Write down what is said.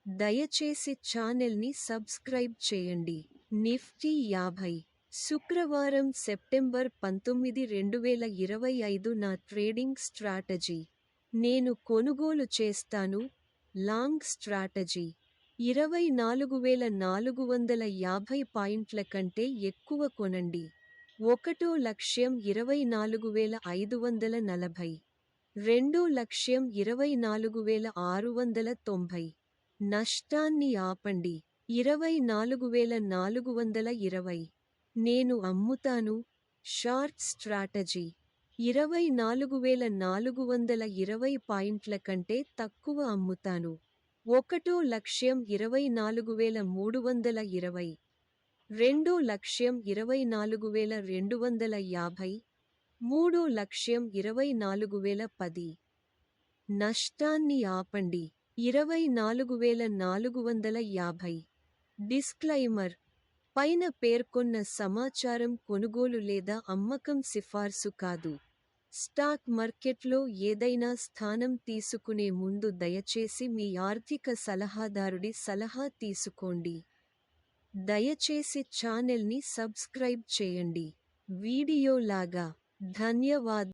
దయచేసి ఛానల్ని సబ్స్క్రైబ్ చేయండి. నిఫ్టీ 50 శుక్రవారం సెప్టెంబర్ 19, 2025 నా ట్రేడింగ్ స్ట్రాటజీ. నేను కొనుగోలు చేస్తాను. Long strategy. 24,450 పాయింట్ల కంటే ఎక్కువ కొనండి. 1,24,540. 2,24,690. నష్టాన్ని ఆపండి. 24,420. నేను అమ్ముతాను. Short strategy. 24,420 పాయింట్ల కంటే తక్కువ అమ్ముతాను. 1,24,320. 2,24,250. 3,24,010. నష్టాన్ని ఆపండి. 24,450. డిస్క్లైమర్: పైన పేర్కొన్న సమాచారం కొనుగోలు లేదా అమ్మకం సిఫార్సు కాదు. స్టాక్ మార్కెట్లో ఏదైనా స్థానం తీసుకునే ముందు దయచేసి మీ ఆర్థిక సలహాదారుడి సలహా తీసుకోండి. దయచేసి ఛానల్ని సబ్స్క్రైబ్ చేయండి. వీడియో లాగా. ధన్యవాదాలు.